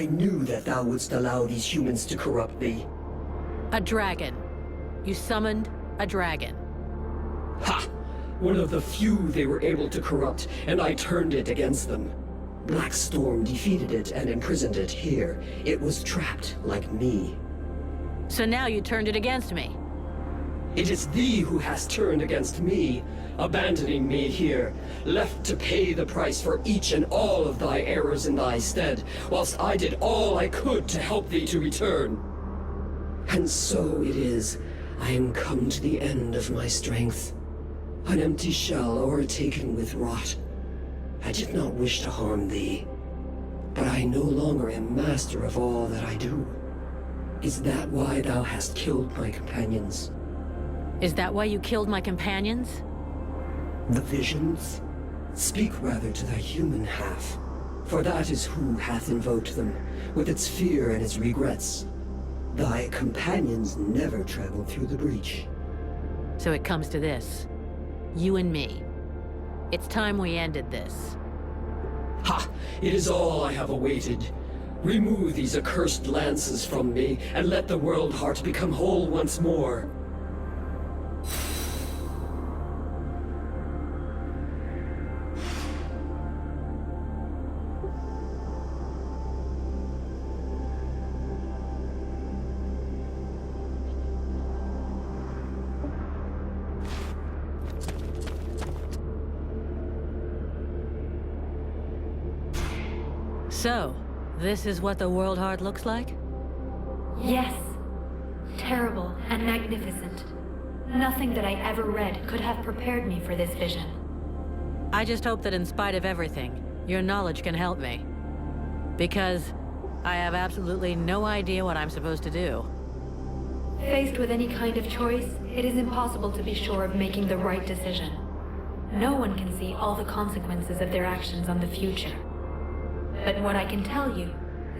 I knew that thou wouldst allow these humans to corrupt thee. A dragon. You summoned a dragon. Ha! One of the few they were able to corrupt, and I turned it against them. Black Storm defeated it and imprisoned it here. It was trapped like me. So now you turned it against me. It is thee who has turned against me, abandoning me here, left to pay the price for each and all of thy errors in thy stead, whilst I did all I could to help thee to return. And so it is, I am come to the end of my strength. An empty shell o'ertaken with rot. I did not wish to harm thee, but I no longer am master of all that I do. Is that why thou hast killed my companions? Is that why you killed my companions? The visions? Speak rather to thy human half, for that is who hath invoked them, with its fear and its regrets. Thy companions never traveled through the breach. So it comes to this. You and me. It's time we ended this. Ha! It is all I have awaited. Remove these accursed lances from me, and let the world heart become whole once more. So, this is what the World Heart looks like? Yes. Terrible and magnificent. Nothing that I ever read could have prepared me for this vision. I just hope that in spite of everything, your knowledge can help me. Because I have absolutely no idea what I'm supposed to do. Faced with any kind of choice, it is impossible to be sure of making the right decision. No one can see all the consequences of their actions on the future. But what I can tell you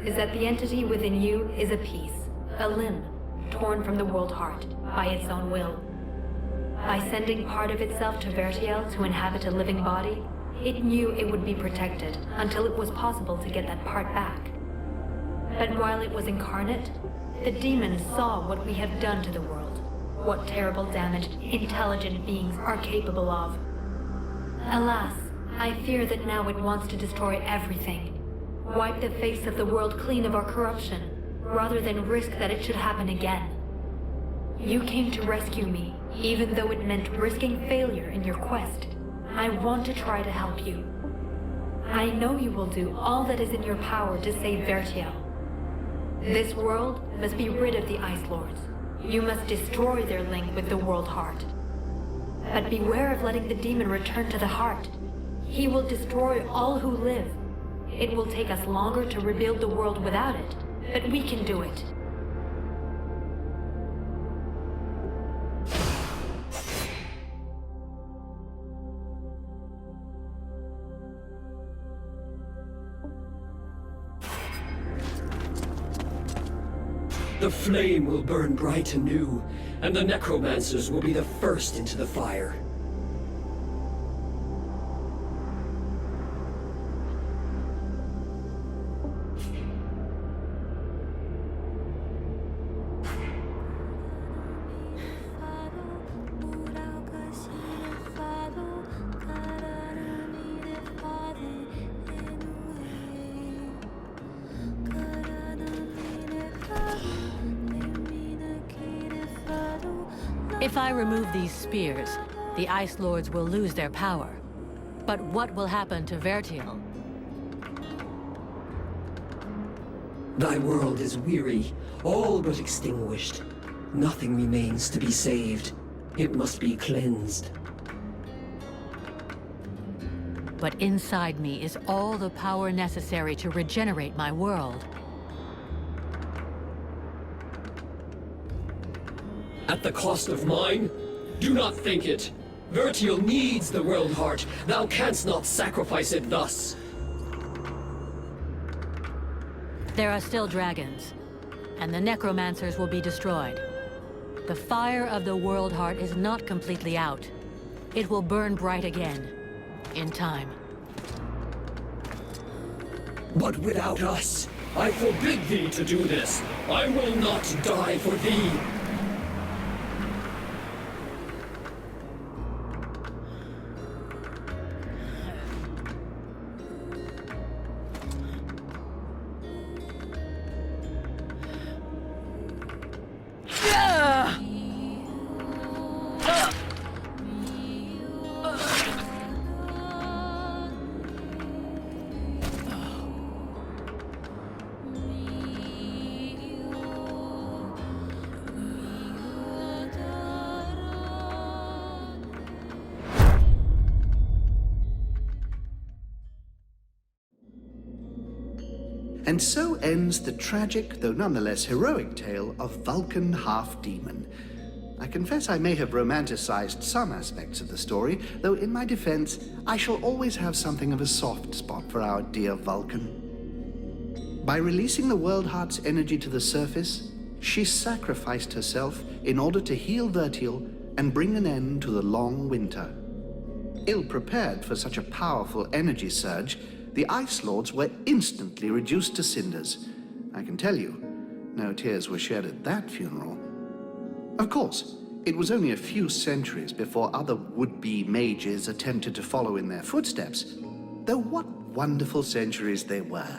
is that the entity within you is a piece, a limb, torn from the World Heart by its own will. By sending part of itself to Vertiel to inhabit a living body, it knew it would be protected until it was possible to get that part back. But while it was incarnate, the demons saw what we have done to the world, what terrible damage intelligent beings are capable of. Alas, I fear that now it wants to destroy everything. Wipe the face of the world clean of our corruption, rather than risk that it should happen again. You came to rescue me, even though it meant risking failure in your quest. I want to try to help you. I know you will do all that is in your power to save Vertiel. This world must be rid of the Ice Lords. You must destroy their link with the World Heart. But beware of letting the demon return to the heart. He will destroy all who live. It will take us longer to rebuild the world without it, but we can do it. The flame will burn bright anew, and the necromancers will be the first into the fire. If I remove these spears, the Ice Lords will lose their power. But what will happen to Vertiel? Thy world is weary, all but extinguished. Nothing remains to be saved. It must be cleansed. But inside me is all the power necessary to regenerate my world. At the cost of mine? Do not think it. Vertiel needs the World Heart. Thou canst not sacrifice it thus. There are still dragons, and the necromancers will be destroyed. The fire of the World Heart is not completely out. It will burn bright again, in time. But without us, I forbid thee to do this. I will not die for thee. And so ends the tragic, though nonetheless heroic tale of Vulcan Half-Demon. I confess I may have romanticized some aspects of the story, though in my defense, I shall always have something of a soft spot for our dear Vulcan. By releasing the World Heart's energy to the surface, she sacrificed herself in order to heal Vertiel and bring an end to the long winter. Ill-prepared for such a powerful energy surge, the Ice Lords were instantly reduced to cinders. I can tell you, no tears were shed at that funeral. Of course, it was only a few centuries before other would-be mages attempted to follow in their footsteps, though what wonderful centuries they were.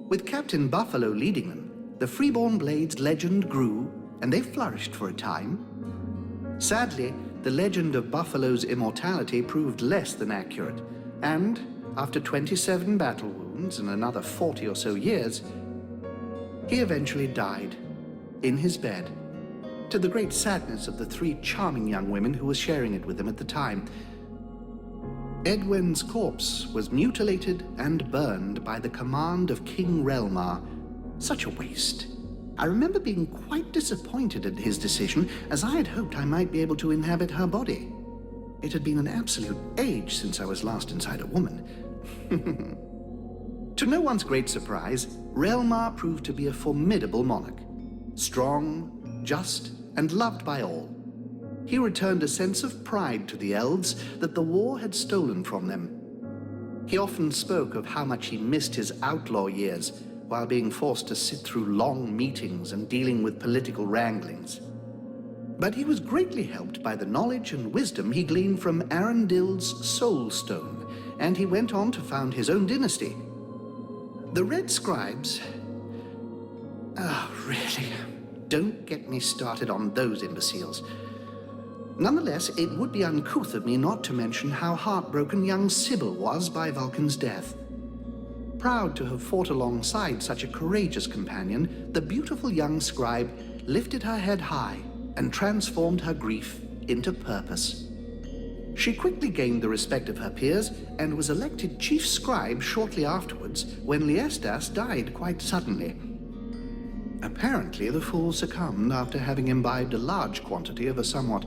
With Captain Buffalo leading them, the Freeborn Blades legend grew, and they flourished for a time. Sadly, the legend of Buffalo's immortality proved less than accurate, and after 27 battle wounds and another 40 or so years, he eventually died in his bed, to the great sadness of the 3 charming young women who were sharing it with him at the time. Edwin's corpse was mutilated and burned by the command of King Relmar. Such a waste. I remember being quite disappointed at his decision, as I had hoped I might be able to inhabit her body. It had been an absolute age since I was last inside a woman. To no one's great surprise, Relmar proved to be a formidable monarch. Strong, just, and loved by all. He returned a sense of pride to the elves that the war had stolen from them. He often spoke of how much he missed his outlaw years while being forced to sit through long meetings and dealing with political wranglings. But he was greatly helped by the knowledge and wisdom he gleaned from Arundil's Soul Stone, and he went on to found his own dynasty. The Red Scribes... really, don't get me started on those imbeciles. Nonetheless, it would be uncouth of me not to mention how heartbroken young Sybil was by Vulcan's death. Proud to have fought alongside such a courageous companion, the beautiful young scribe lifted her head high and transformed her grief into purpose. She quickly gained the respect of her peers and was elected chief scribe shortly afterwards when Liestas died quite suddenly. Apparently, the fool succumbed after having imbibed a large quantity of a somewhat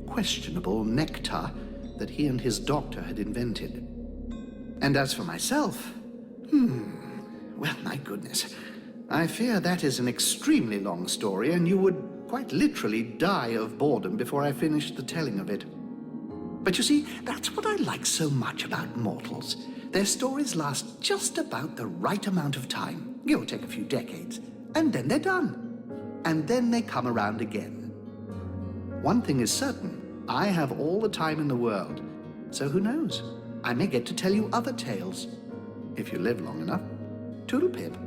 questionable nectar that he and his doctor had invented. And as for myself, well, my goodness, I fear that is an extremely long story, and you would quite literally die of boredom before I finished the telling of it. But you see, that's what I like so much about mortals. Their stories last just about the right amount of time, give or take a few decades, and then they're done. And then they come around again. One thing is certain, I have all the time in the world, so who knows? I may get to tell you other tales, if you live long enough. Toodle pip.